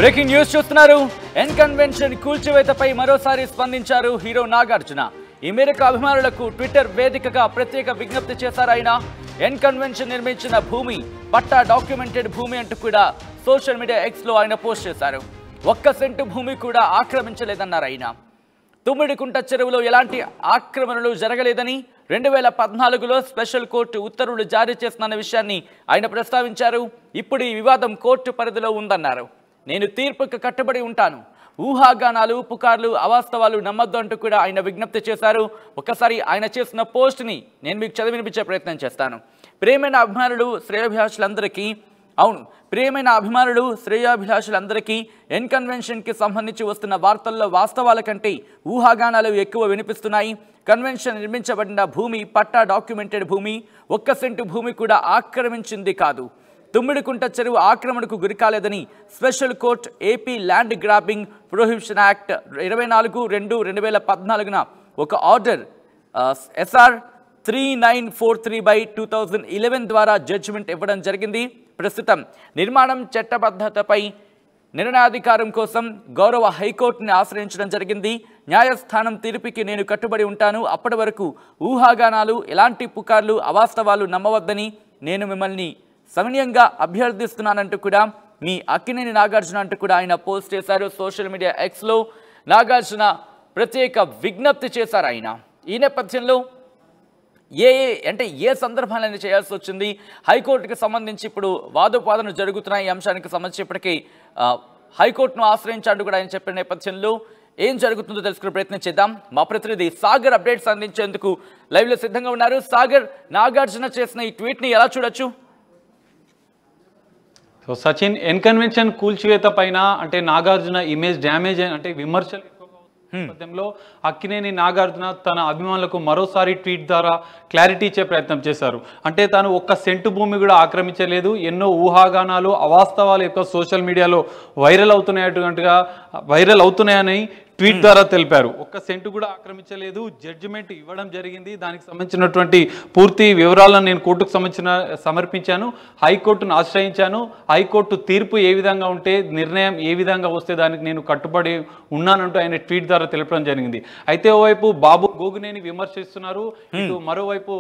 Breaking news చూస్తున్నారు. N convention కూల్చివేతపై మరోసారి స్పందించారు హీరో నాగార్జున. ఈ మేరకు అభిమానులకు ట్విట్టర్ వేదికగా ప్రత్యేక విజ్ఞప్తి చేశారు ఆయన. ఎన్ కన్వెన్షన్ నిర్మించిన భూమి పట్టా డాక్యుమెంటెడ్ భూమి అంటూ కూడా సోషల్ మీడియా ఎక్స్ లో ఆయన పోస్ట్ చేశారు. 1 సెంటు భూమి కూడా ఆక్రమించలేదన్నారు ఆయన. తుమ్మిడికుంట చెరువులో ఎలాంటి ఆక్రమణలు జరగలేదని 2014లో స్పెషల్ కోర్టు ఉత్తర్వులు జారీ చేస్తున్న విషయాన్ని ఆయన ప్రస్తావించారు. ఇప్పుడు ఈ వివాదం కోర్టు పరిధిలో ఉందన్నారు. నేను తీర్పుకు కట్టుబడి ఉంటాను. ఊహాగానాలు, పుకార్లు, అవాస్తవాలు నమ్మద్దు అంటూ కూడా ఆయన విజ్ఞప్తి చేశారు. ఒకసారి ఆయన చేసిన పోస్ట్ని నేను మీకు చదివి వినిపించే ప్రయత్నం చేస్తాను. ప్రియమైన అభిమానులు, శ్రేయాభిలాషులందరికీ ఎన్ కన్వెన్షన్కి సంబంధించి వస్తున్న వార్తల్లో వాస్తవాల కంటే ఊహాగానాలు ఎక్కువ వినిపిస్తున్నాయి. కన్వెన్షన్ నిర్మించబడిన భూమి పట్టా డాక్యుమెంటెడ్ భూమి, 1 సెంటు భూమి కూడా ఆక్రమించింది కాదు. తుమ్మిడికుంట చెరువు ఆక్రమణకు గురికాలేదని special court AP land grabbing prohibition act 24/2/2014న ఒక ఆర్డర్ SR 3943/2011 ద్వారా జడ్జిమెంట్ ఇవ్వడం జరిగింది. ప్రస్తుతం నిర్మాణం చట్టబద్ధతపై నిర్ణయాధికారం కోసం గౌరవ హైకోర్టుని ఆశ్రయించడం జరిగింది. న్యాయస్థానం తీర్పుకి నేను కట్టుబడి ఉంటాను. అప్పటి వరకు ఊహాగానాలు, ఎలాంటి పుకార్లు, అవాస్తవాలు నమ్మవద్దని నేను మిమ్మల్ని సవినయంగా అభ్యర్థిస్తున్నానంటూ కూడా మీ అక్కినేని నాగార్జున అంటూ కూడా ఆయన పోస్ట్ చేశారు. సోషల్ మీడియా ఎక్స్లో నాగార్జున ప్రత్యేక విజ్ఞప్తి చేశారు ఆయన. ఈ నేపథ్యంలో ఏ సందర్భాలను చేయాల్సి వచ్చింది, హైకోర్టుకి సంబంధించి ఇప్పుడు వాదోపాదనలు జరుగుతున్నాయి. ఈ అంశానికి సంబంధించి ఇప్పటికీ హైకోర్టును ఆశ్రయించాడు కూడా ఆయన చెప్పిన నేపథ్యంలో ఏం జరుగుతుందో తెలుసుకునే ప్రయత్నం చేద్దాం. మా ప్రతినిధి సాగర్ అప్డేట్స్ అందించేందుకు లైవ్లో సిద్ధంగా ఉన్నారు. సాగర్, నాగార్జున చేసిన ఈ ట్వీట్ని ఎలా చూడొచ్చు? సో సచిన్, ఎన్ కన్వెన్షన్ కూల్చివేత పైన అంటే నాగార్జున ఇమేజ్ డ్యామేజ్ అంటే విమర్శలు నేపథ్యంలో అక్కినేని నాగార్జున తన అభిమానులకు మరోసారి ట్వీట్ ద్వారా క్లారిటీ ఇచ్చే ప్రయత్నం చేశారు. అంటే తాను 1 సెంటు భూమి కూడా ఆక్రమించలేదు. ఎన్నో ఊహాగానాలు, అవాస్తవాలు ఎక్కువ సోషల్ మీడియాలో వైరల్ అవుతున్నాయని ట్వీట్ ద్వారా తెలిపారు. 1 సెంటు కూడా ఆక్రమించలేదు. జడ్జిమెంట్ ఇవ్వడం జరిగింది. దానికి సంబంధించినటువంటి పూర్తి వివరాలను నేను కోర్టుకు సమర్పించాను. హైకోర్టును ఆశ్రయించాను. హైకోర్టు తీర్పు ఏ విధంగా ఉంటే, నిర్ణయం ఏ విధంగా వస్తే దానికి నేను కట్టుబడి ఉన్నానంటూ ఆయన ట్వీట్ ద్వారా తెలపడం జరిగింది. అయితే ఓవైపు బాబు గోగినేని విమర్శిస్తున్నారు, ఇటు మరోవైపు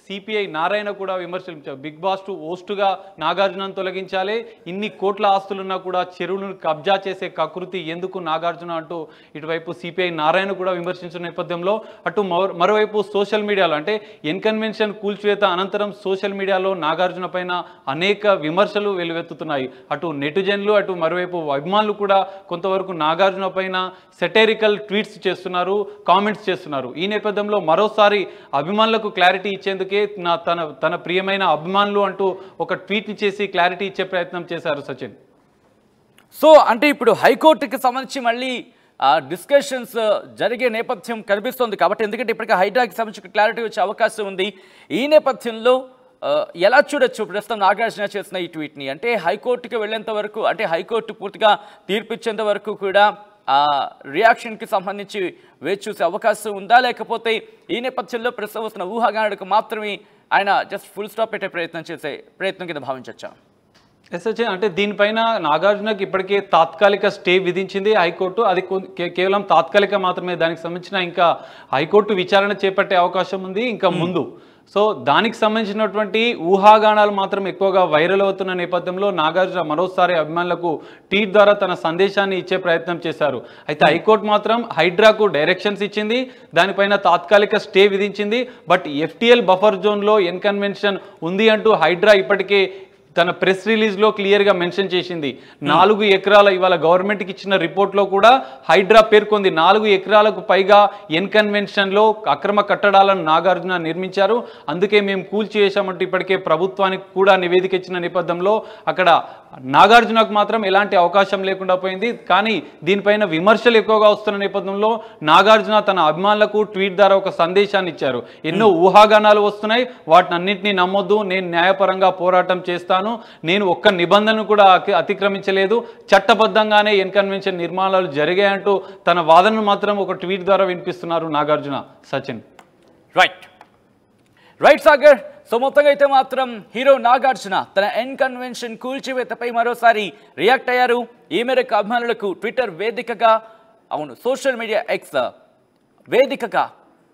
సిపిఐ నారాయణ కూడా విమర్శించారు. బిగ్ బాస్ 2 హోస్టుగా నాగార్జునను తొలగించాలి, ఇన్ని కోట్ల ఆస్తులున్నా కూడా చెరువులను కబ్జా చేసే కకృతి ఎందుకు నాగార్జున అంటూ ఇటువైపు సిపిఐ నారాయణ కూడా విమర్శించిన నేపథ్యంలో అటు మరోవైపు సోషల్ మీడియాలో అంటే ఎన్ కన్వెన్షన్ కూల్చివేత అనంతరం సోషల్ మీడియాలో నాగార్జున పైన అనేక విమర్శలు వెలువెత్తుతున్నాయి. అటు నెటిజన్లు, అటు మరోవైపు అభిమానులు కూడా కొంతవరకు నాగార్జున పైన సెటైరికల్ ట్వీట్స్ చేస్తున్నారు, కామెంట్స్ చేస్తున్నారు. ఈ నేపథ్యంలో మరోసారి అభిమానులకు క్లారిటీ ఇచ్చేందుకే తన ప్రియమైన అభిమానులు అంటూ ఒక ట్వీట్ని చేసి క్లారిటీ ఇచ్చే ప్రయత్నం చేశారు సచిన్. సో అంటే ఇప్పుడు హైకోర్టుకి సంబంధించి మళ్ళీ డిస్కషన్స్ జరిగే నేపథ్యం కనిపిస్తోంది కాబట్టి, ఎందుకంటే ఇప్పటికే హైడ్రాకి సంబంధించి క్లారిటీ వచ్చే అవకాశం ఉంది. ఈ నేపథ్యంలో ఎలా చూడొచ్చు ప్రస్తుతం నాగార్జున చేసిన ఈ ట్వీట్ని? అంటే హైకోర్టుకి వెళ్ళేంత వరకు, అంటే హైకోర్టు పూర్తిగా తీర్పిచ్చేంత వరకు కూడా రియాక్షన్కి సంబంధించి వేచి చూసే అవకాశం ఉందా, లేకపోతే ఈ నేపథ్యంలో ప్రస్తుతం వస్తున్న ఊహాగానాలకు మాత్రమే ఆయన జస్ట్ ఫుల్ స్టాప్ పెట్టే ప్రయత్నం కింద భావించవచ్చా? సచిన్, అంటే దీనిపైన నాగార్జునకి ఇప్పటికే తాత్కాలిక స్టే విధించింది హైకోర్టు. అది కేవలం తాత్కాలిక మాత్రమే. దానికి సంబంధించిన ఇంకా హైకోర్టు విచారణ చేపట్టే అవకాశం ఉంది ఇంకా ముందు. సో దానికి సంబంధించినటువంటి ఊహాగానాలు మాత్రం ఎక్కువగా వైరల్ అవుతున్న నేపథ్యంలో నాగార్జున మరోసారి అభిమానులకు ట్వీట్ ద్వారా తన సందేశాన్ని ఇచ్చే ప్రయత్నం చేశారు. అయితే హైకోర్టు మాత్రం హైడ్రాకు డైరెక్షన్స్ ఇచ్చింది, దానిపైన తాత్కాలిక స్టే విధించింది. బట్ FTL బఫర్ జోన్లో ఎన్ కన్వెన్షన్ ఉంది అంటూ హైడ్రా ఇప్పటికే తన ప్రెస్ రిలీజ్లో క్లియర్గా మెన్షన్ చేసింది. 4 ఎకరాల ఇవాళ గవర్నమెంట్కి ఇచ్చిన రిపోర్ట్లో కూడా హైడ్రా పేర్కొంది 4 ఎకరాలకు పైగా ఎన్ కన్వెన్షన్లో అక్రమ కట్టడాలను నాగార్జున నిర్మించారు, అందుకే మేము కూల్చివేశామంటూ ఇప్పటికే ప్రభుత్వానికి కూడా నివేదిక ఇచ్చిన నేపథ్యంలో అక్కడ నాగార్జునకు మాత్రం ఎలాంటి అవకాశం లేకుండా పోయింది. కానీ దీనిపైన విమర్శలు ఎక్కువగా వస్తున్న నేపథ్యంలో నాగార్జున తన అభిమానులకు ట్వీట్ ద్వారా ఒక సందేశాన్ని ఇచ్చారు. ఎన్నో ఊహాగానాలు వస్తున్నాయి, వాటిని అన్నింటినీ నమ్మొద్దు, నేను న్యాయపరంగా పోరాటం చేస్తాను, నేను ఒక్క నిబంధనను కూడా అతిక్రమించలేదు, చట్టబద్ధంగానే ఎన్ కన్వెన్షన్ నిర్మాణాలు జరిగాయంటూ తన వాదనను మాత్రం ఒక ట్వీట్ ద్వారా వినిపిస్తున్నారు నాగార్జున. సచిన్, రైట్ సాగర్. సో మొత్తంగా అయితే మాత్రం హీరో నాగార్జున తన ఎన్ కన్వెన్షన్ కూల్చివేతపై మరోసారి రియాక్ట్ అయ్యారు. ఈ మేరకు అభిమానులకు ట్విట్టర్ వేదికగా, అవును సోషల్ మీడియా ఎక్స్ వేదికగా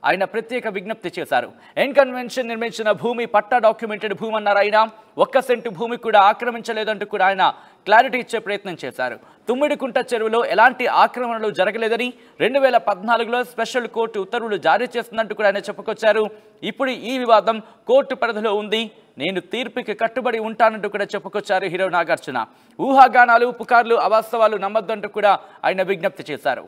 ఆయన ప్రత్యేక విజ్ఞప్తి చేశారు. ఎన్ కన్వెన్షన్ నిర్మించిన భూమి పట్టా డాక్యుమెంటెడ్ భూమి అన్నారు ఆయన. 1 సెంటు భూమి కూడా ఆక్రమించలేదంటూ కూడా ఆయన క్లారిటీ ఇచ్చే ప్రయత్నం చేశారు. తుమ్మిడికుంట చెరువులో ఎలాంటి ఆక్రమణలు జరగలేదని 2014లో స్పెషల్ కోర్టు ఉత్తర్వులు జారీ చేస్తుందంటూ కూడా ఆయన చెప్పుకొచ్చారు. ఇప్పుడు ఈ వివాదం కోర్టు పరిధిలో ఉంది, నేను తీర్పుకి కట్టుబడి ఉంటానంటూ కూడా చెప్పుకొచ్చారు హీరో నాగార్జున. ఊహాగానాలు, పుకార్లు, అవాస్తవాలు నమ్మొద్దంటూ కూడా ఆయన విజ్ఞప్తి చేశారు.